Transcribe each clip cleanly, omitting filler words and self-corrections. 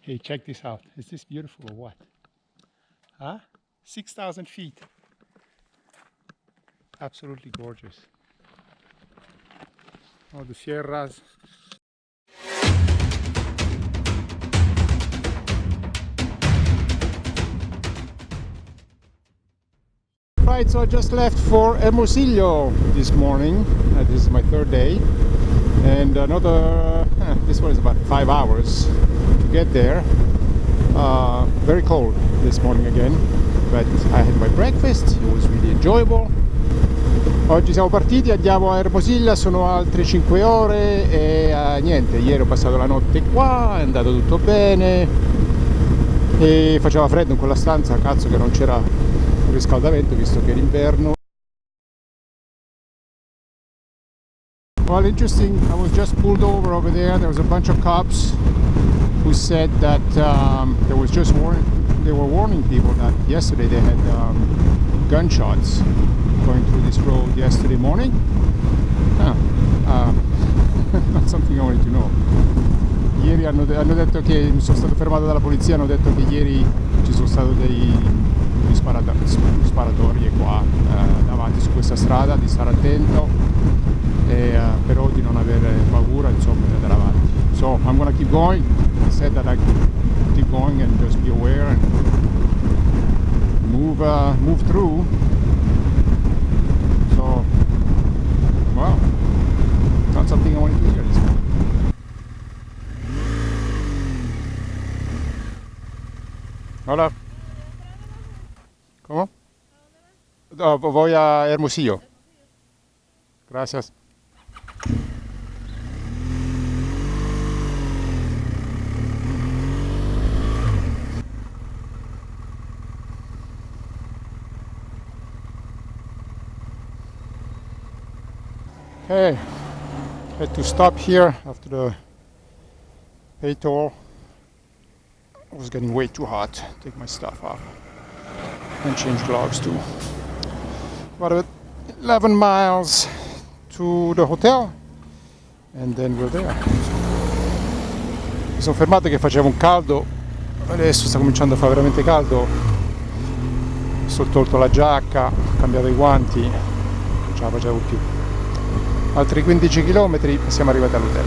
Hey, check this out. Is this beautiful or what? Huh? 6,000 feet. Absolutely gorgeous. Oh, the sierras. Right, so I just left for Hermosillo this morning. This is my third day. And another, this one is about 5 hours to get there. Very cold this morning again, but I had my breakfast, it was really enjoyable. Oggi siamo partiti, andiamo a Hermosillo, sono altre 5 ore e niente, ieri ho passato la notte qua, è andato tutto bene e faceva freddo in quella stanza, cazzo che non c'era riscaldamento visto che era inverno. Well, interesting, I was just pulled over there was a bunch of cops who said that they were warning people that yesterday they had gunshots going through this road yesterday morning. Not something I wanted to know. Ieri hanno detto che mi sono stato fermato dalla polizia, hanno detto che ieri ci sono stati degli sparatorie qua davanti su questa strada, di stare attento, però di non avere paura, insomma, di andare avanti. So I'm gonna keep going. I said that I keep going and just be aware and move through. So, well, not something I wanted to hear this morning. Hola. ¿Cómo? Voy a Hermosillo. Gracias. Okay, had to stop here after the pay toll. It was getting way too hot. Take my stuff off and change gloves too. About 11 miles to the hotel and then we're there. Mi sono fermato che faceva un caldo, adesso sta cominciando a fare veramente caldo. Ho tolto la giacca, ho cambiato i guanti, non ce la facevo più. Altri 15 km e siamo arrivati all'hotel.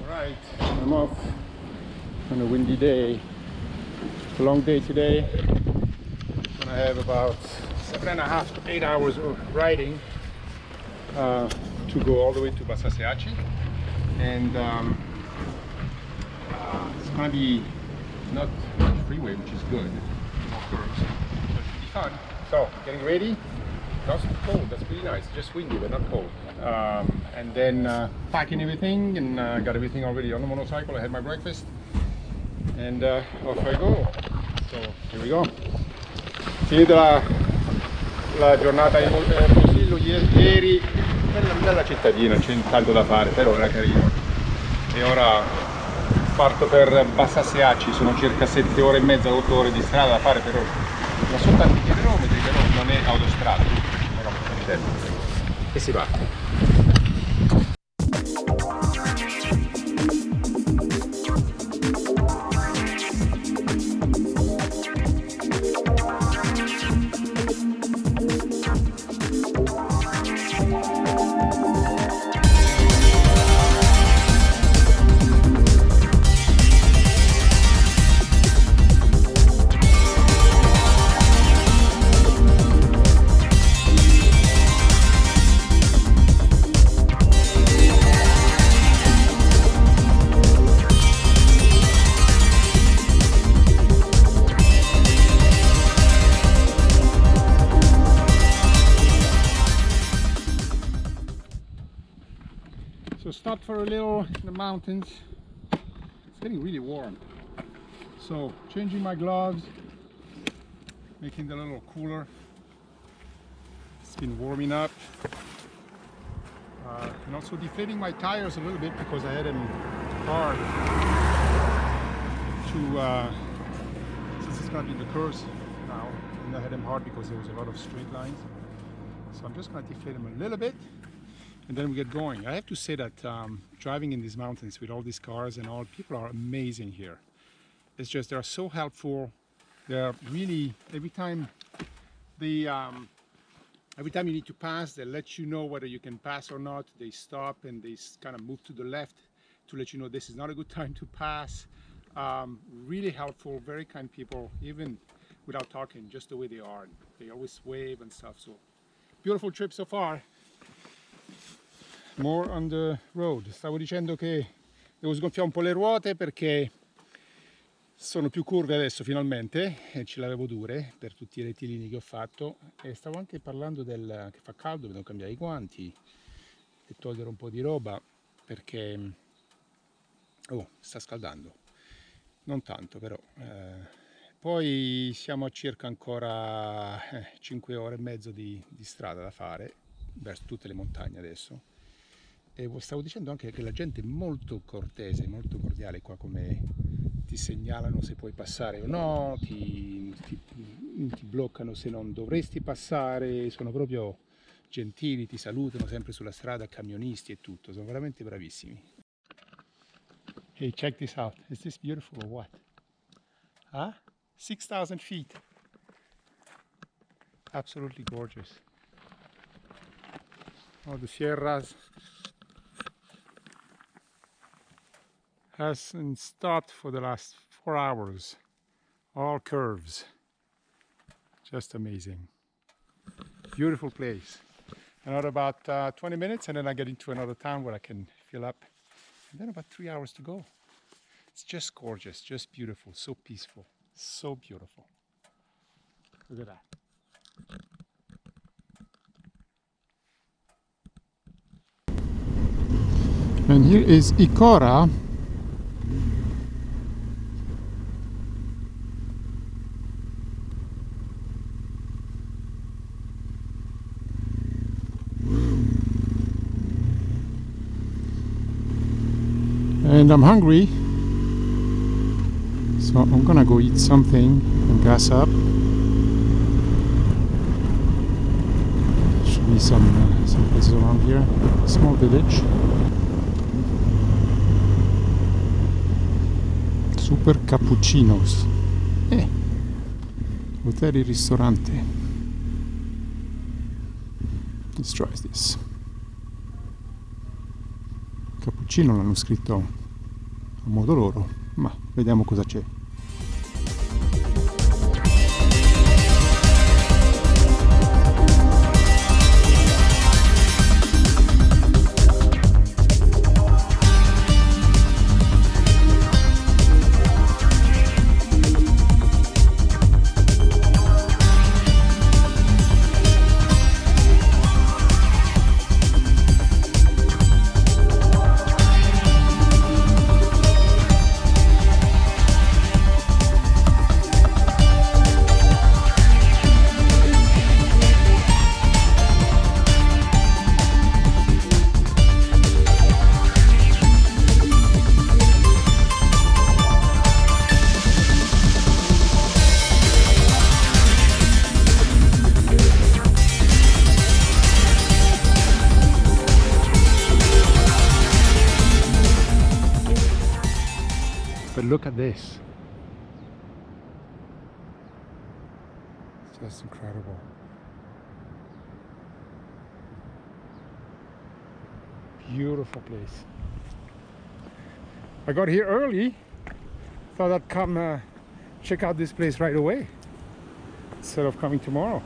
Alright, I'm off on a windy day. It's a long day today. I'm gonna have about 7.5 to 8 hours of riding to go all the way to Basaseachi. And it's gonna be not much freeway, which is good. No curves, so it should be fun. So, getting ready. Not so cold, that's pretty nice. Just windy, but not cold. And then packing everything, and got everything already on the motorcycle. I had my breakfast, and off I go. So, here we go. Finita la giornata in Hermosillo ieri, bella cittadina, non c'è tanto da fare, però era carino. E ora parto per Basaseachi, sono circa 7 ore e mezza, 8 ore di strada da fare, però non sono tanti chilometri, però non è autostrada, però e si parte. So stopped for a little in the mountains. It's getting really warm. So changing my gloves, making them a little cooler. It's been warming up. And also deflating my tires a little bit because I had them hard to, since it's going to be the curves now, did not hit them hard because there was a lot of straight lines. So I'm just going to deflate them a little bit, and then we get going. I have to say that driving in these mountains with all these cars and all, people are amazing here. It's just, they're so helpful. They're really, every time you need to pass, they let you know whether you can pass or not. They stop and they kind of move to the left to let you know this is not a good time to pass. Really helpful, very kind people, even without talking, just the way they are. They always wave and stuff. So beautiful trip so far. More on the road. Stavo dicendo che devo sgonfiare un po' le ruote perché sono più curve adesso finalmente, e ce le avevo dure per tutti i rettilini che ho fatto. E stavo anche parlando del che fa caldo, devo cambiare i guanti e togliere un po' di roba perché sta scaldando, non tanto però. Poi siamo a circa ancora 5 ore e mezzo di strada da fare verso tutte le montagne adesso. E stavo dicendo anche che la gente è molto cortese, molto cordiale qua, come ti segnalano se puoi passare o no, ti bloccano se non dovresti passare, sono proprio gentili, ti salutano sempre sulla strada, camionisti e tutto, sono veramente bravissimi. Hey, check this out. Is this beautiful or what? Huh? 6,000 feet. Absolutely gorgeous. Oh, the Sierras hasn't stopped for the last 4 hours. All curves. Just amazing. Beautiful place. Another about 20 minutes and then I get into another town where I can fill up. And then about 3 hours to go. It's just gorgeous, just beautiful, so peaceful, so beautiful. Look at that. And here is Icora. And I'm hungry, so I'm gonna go eat something and gas up. Should be some places around here. Small village. Super cappuccinos. Hotel e ristorante. Let's try this. Cappuccino l'hanno scritto a modo loro, ma vediamo cosa c'è. But look at this. It's just incredible. Beautiful place. I got here early. Thought I'd come check out this place right away instead of coming tomorrow.